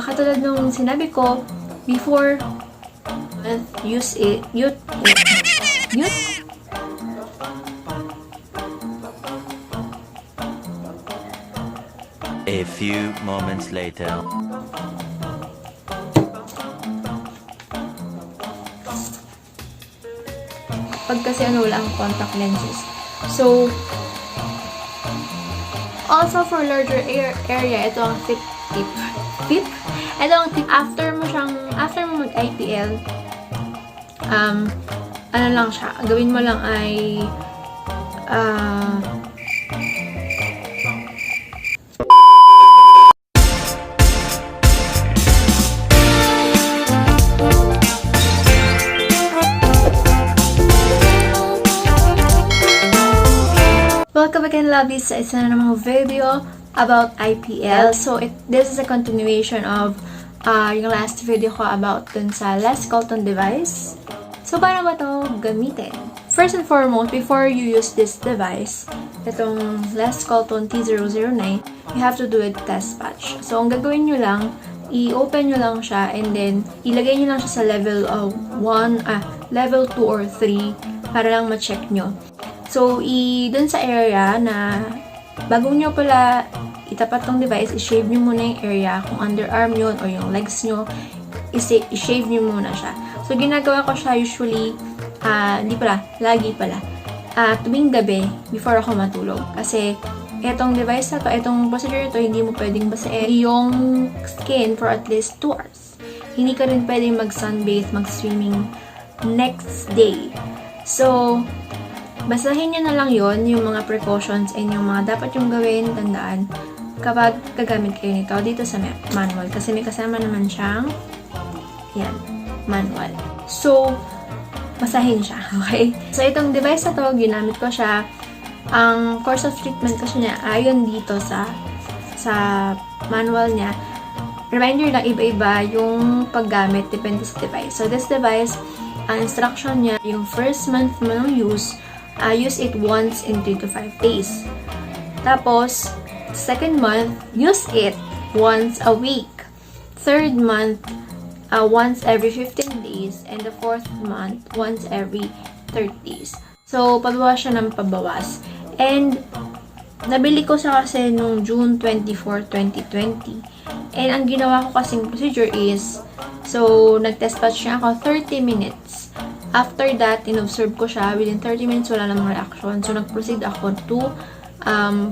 katulad nung sinabi ko, before, use it. A few moments later. Pag kasi wala ang contact lenses. So, also for larger area, ito ang tip. Ito ang tip, after mo mag-IPL, ano lang siya, gawin mo lang ay, welcome again, lovies, sa isa na namang video about IPL. So, this is a continuation of yung last video ko about dun sa less cotton device. So, paano ba ito gamitin? First and foremost, before you use this device, itong less cotton T009, you have to do a test patch. So, ang gagawin nyo lang, i-open nyo lang siya and then ilagay nyo lang siya sa level 1, level 2 or 3 para lang ma-check nyo. So, dun sa area na bago nyo pala itapat tong device, i-shave nyo muna yung area, kung underarm yun o yung legs nyo, i-shave nyo muna siya. So, ginagawa ko siya usually, lagi pala, tuwing gabi before ako matulog. Kasi, etong device na to, etong procedure ito, hindi mo pwedeng basahin yung skin for at least 2 hours. Hindi ka rin pwedeng mag-sunbathe, mag-swimming next day. So, basahin nyo na lang yon yung mga precautions and yung mga dapat yung gawin, tandaan, kapag gagamit kayo nito dito sa manual. Kasi may kasama naman siyang, yan, manual. So, basahin siya, okay? So, itong device na to, ginamit ko siya. Ang course of treatment kasi niya, ayon dito sa manual niya. Reminder lang, iba-iba yung paggamit, depende sa device. So, this device, ang instruction niya, yung first month mo ng use it once in 3 to 5 days. Tapos, second month, use it once a week. Third month, once every 15 days. And the fourth month, once every 30 days. So, pabawas siya ng pabawas. And, nabili ko siya kasi nung June 24, 2020. And, ang ginawa ko kasing procedure is, so, nag-test patch siya ako 30 minutes. After that, in-observe ko siya. Within 30 minutes, wala namang reaction. So, nag-proceed ako to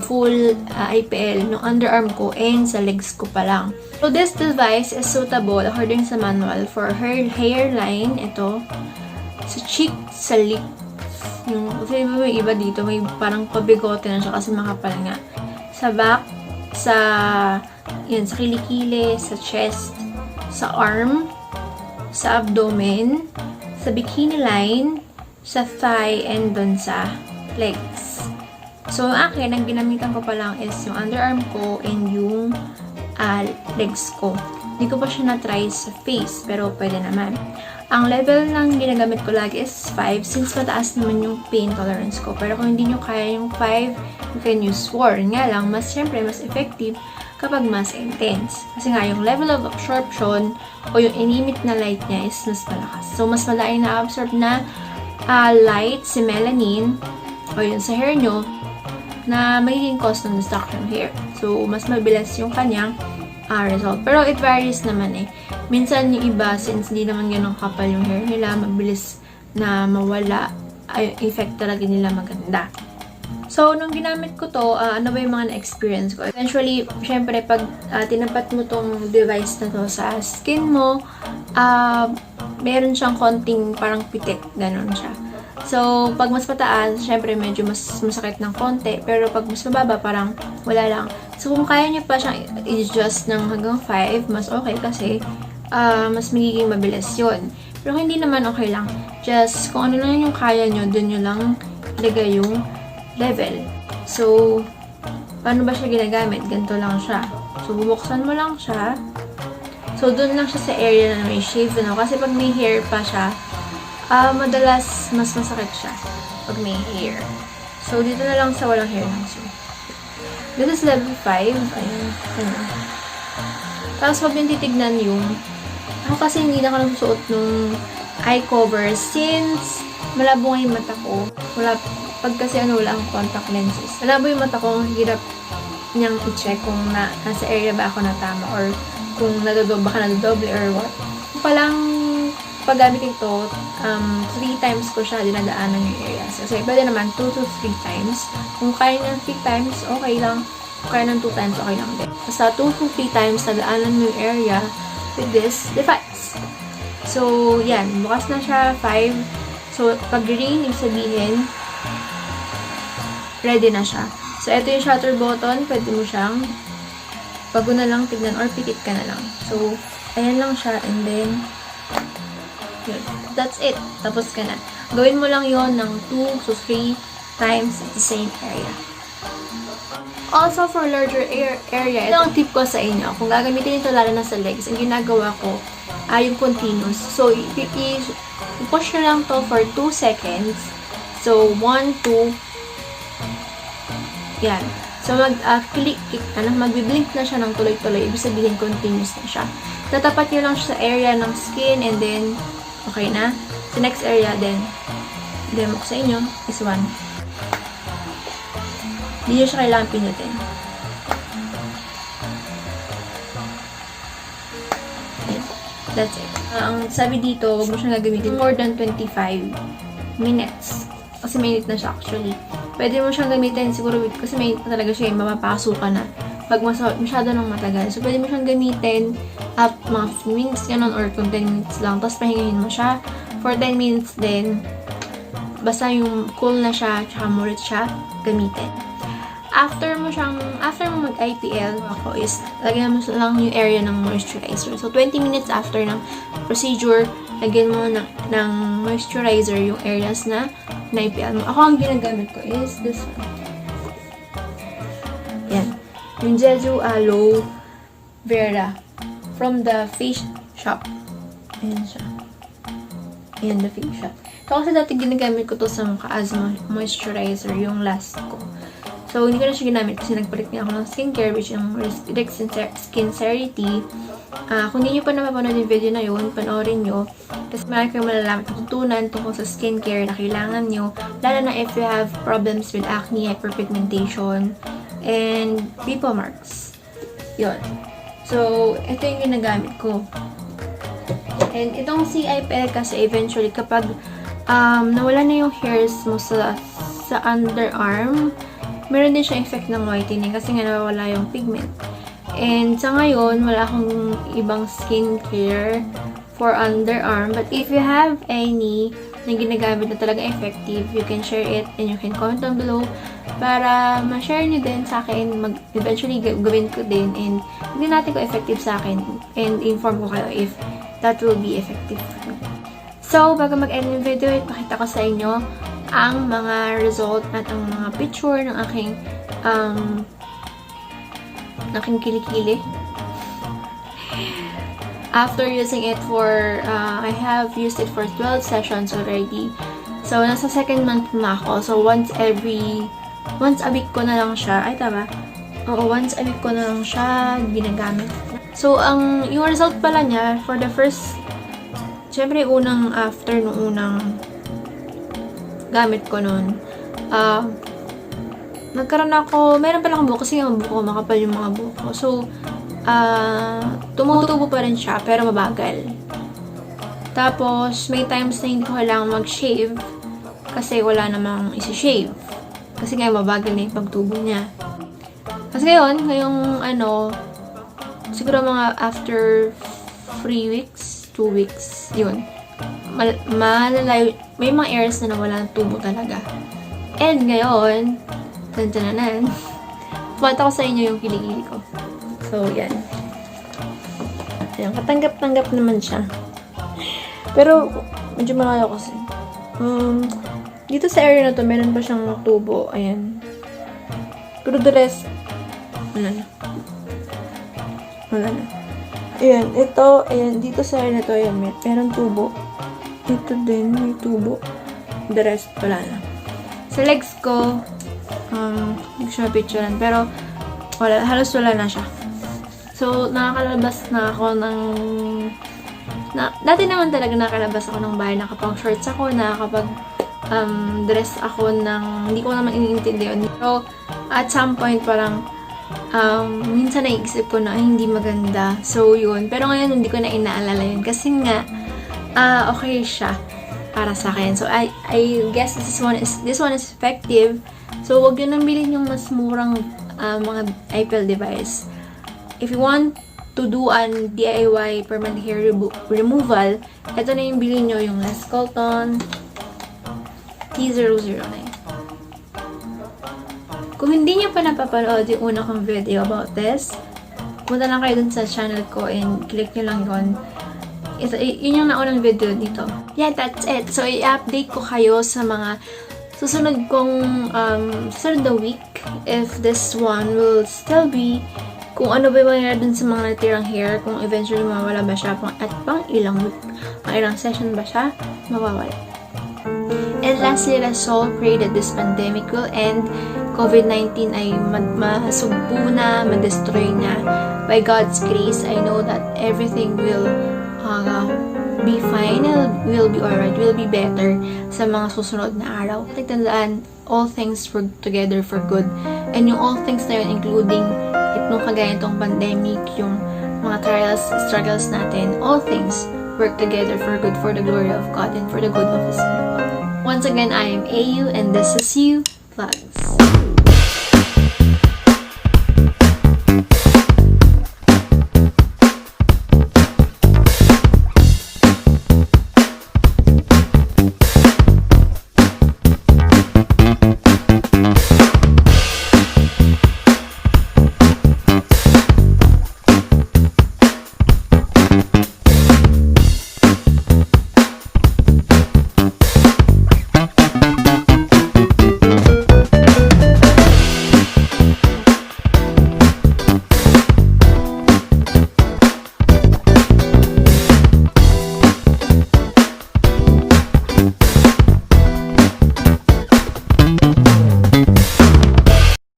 full IPL ng underarm ko and sa legs ko pa lang. So, this device is suitable according sa manual for her hairline. Ito. Sa cheek, sa lips. Kasi may iba dito. May parang pabigote na siya kasi makapal nga. Sa back, sa kilikili, sa chest, sa arm, sa abdomen, sa bikini line, sa thigh, and dun sa legs. So, akin, ang ginamitan ko pa lang is yung underarm ko and yung legs ko. Hindi ko pa siya na-try sa face, pero pwede naman. Ang level ng ginagamit ko lagi is 5 since mataas naman yung pain tolerance ko. Pero kung hindi nyo kaya yung 5, you can use 4. Nga lang, syempre, mas effective kapag mas intense. Kasi nga, yung level of absorption o yung inimit na light niya is mas malakas. So, mas malaking na-absorb na light, si melanin, o yun sa hair nyo, na magiging cause ng destruction of hair. So, mas mabilis yung kanyang result. Pero it varies naman eh. Minsan yung iba, since hindi naman ganun kapal yung hair nila, mabilis na mawala, ay effect talaga nila maganda. So, nung ginamit ko to, ano ba yung mga na-experience ko? Eventually, syempre, pag tinapat mo tong device na to sa skin mo, meron siyang konting parang pitik, ganun siya. So, pag mas mataas, syempre, medyo mas masakit ng konti. Pero pag mas mababa, parang wala lang. So, kung kaya niyo pa siyang i-adjust ng hanggang 5, mas okay kasi mas magiging mabilis yun. Pero hindi naman okay lang. Just, kung ano lang yung kaya nyo, dun nyo lang ilagay yung level. So, paano ba siya ginagamit? Ganito lang siya. So, bubuksan mo lang siya. So, dun lang siya sa area na may shave. Kasi pag may hair pa siya, madalas mas masakit siya pag may hair. So, dito na lang sa walang hair lang siya. This is level 5. Ayun. Tapos wag yung titignan yung, ako kasi hindi na ako nagsusuot nung eye cover since malabo nga yung mata ko. Pag kasi wala akong contact lenses. Malabo yung mata ko, hirap niyang i-check kung nasa area ba ako na tama or kung baka nadodoble or what. Palang paggamit ito, 3 times ko siya dinadaanan yung areas. Kasi pwede naman 2 to 3 times. Kung kaya ng 3 times, okay lang. Kung kaya ng 2 times, okay lang din. Basta 2 to 3 times nadaanan mo yung area with this device. So, yan. Bukas na siya, 5. So, pag green, ibig sabihin, ready na siya. So, ito yung shutter button. Pwede mo siyang bago na lang tignan or pikit ka na lang. So, ayan lang siya. And then, yun. That's it. Tapos ka na. Gawin mo lang yon ng 2 to 3 times at the same area. Also, for larger area, ito ang tip ko sa inyo. Kung gagamitin ito lalo na sa legs, ang ginagawa ko ay yung continuous. So, i-push nyo lang to for 2 seconds. So, 1, 2, yan. So, magbiblink na siya ng tuloy-tuloy. Ibig sabihin, continuous na siya. Tatapat nyo lang siya sa area ng skin and then, okay na. Sa next area, then, demo ko sa inyo is 1. Hindi nyo siya kailangan pinutin. That's it. Ang sabi dito, huwag mo siyang gagamitin more than 25 minutes. Kasi mainit na siya actually. Pwede mo siyang gamitin siguro kasi mainit na talaga siya, mapapaso ka na. Pag masyado nang matagal. So, pwede mo siyang gamitin at mga 15 minutes ganun or kung 10 minutes lang. Tapos, pahingahin mo siya for 10 minutes din. Basta yung cool na siya, tsaka mo ulit siya gamitin. After mo mag-IPL, ako is, lagyan mo lang yung area ng moisturizer. So, 20 minutes after ng procedure, lagyan mo ng moisturizer yung areas na na-IPL mo. Ako, ang ginagamit ko is this one. Yan. Yung Jeju Aloe Vera from the face shop. Ayan siya. Ayan, the face shop. Ito kasi dati ginagamit ko to sa mukha as moisturizer, yung last ko. So, hindi ko na siya ginamit kasi nagpalit niya ako ng skincare, which yung skincerity. Kung hindi nyo pa napapanood yung video na yun, panoorin nyo. Kasi marami kayong malalaman tutunan tungkol sa skincare na kailangan nyo. Lalo na if you have problems with acne, hyperpigmentation, and pimple marks. Yun. So, ito yung ginagamit ko. And itong si i-IPL kasi eventually kapag nawala na yung hairs mo sa underarm, meron din siyang effect ng whitening kasi nga nawawala yung pigment. And sa ngayon, wala akong ibang skincare for underarm. But if you have any na ginagamit na talaga effective, you can share it and you can comment down below para ma-share nyo din sa akin. Eventually, gawin ko din and hindi natin ko effective sa akin and inform ko kayo if that will be effective. So, bago mag-end yung video, ipakita ko sa inyo ang mga result at ang mga picture ng aking KILI-KILI. After using it for, I have used it for 12 sessions already. So, nasa second month na ako. So, once a week ko na lang siya. Ay, tama. Oo, once a week ko na lang siya ginagamit. So, yung result pala niya, for the first, syempre, after nung unang gamit ko nun, nagkaroon ako, meron pala akong buhok kasi yung buhok ko, makapal yung mga buhok ko. So, tumutubo pa rin siya, pero mabagal. Tapos, may times na hindi ko kailangan mag-shave kasi wala namang isi-shave. Kasi nga, mabagal na yung pagtubo niya. Kasi ngayong siguro mga after 3 weeks, 2 weeks, yun. Malalayo, may mga areas na nawala ng tubo talaga. And ngayon, tantananan, pumata ko sa inyo yung kilikili ko. So, yan. Ayan, katanggap-tanggap naman siya. Pero, medyo malayo kasi. Dito sa area na to, meron pa siyang tubo. Ayan. Pero the rest, wala na. Ayan, ito, ayan, dito sa area na to, ayan, meron tubo. Ito din, may tubo. The rest, wala na. Sa legs ko, hindi ko siya picturean, pero halos wala na siya. So, nakakalabas na ako ng... dati naman talaga nakalabas ako ng bahay, nakapang shorts ako, nakakapag dress ako ng... Hindi ko naman iniintindihan. Pero, at some point, parang minsan naisip ko na hindi maganda. So, yun. Pero ngayon, hindi ko na inaalala yun. Kasi nga, okay siya para sa akin. So, I guess this one is effective. So, wag yun nang bilhin yung mas murang mga IPL device. If you want to do an DIY permanent hair removal, ito na yung bilhin nyo, yung Less Colton T009. Kung hindi nyo pa napapanood yung una kong video about this, punta lang kayo dun sa channel ko and click nyo lang yun. Yun yung naunang video dito. Yeah, that's it. So, i-update ko kayo sa mga susunod kong third the week if this one will still be, kung ano ba yung mangyari dun sa mga natirang hair, kung eventually mawala ba siya, at pang ilang week, pang ilang session ba siya, mawawala. And lastly, let's all pray that this pandemic will end, COVID-19 ay masugpo na, madestroy na. By God's grace, I know that everything will be fine, will be alright, will be better sa mga susunod na araw. Tandaan, all things work together for good. And yung all things na yun, including itong kagaya itong pandemic, yung mga trials, struggles natin, all things work together for good, for the glory of God and for the good of His people. Once again, I am AU and this is You Vlogs.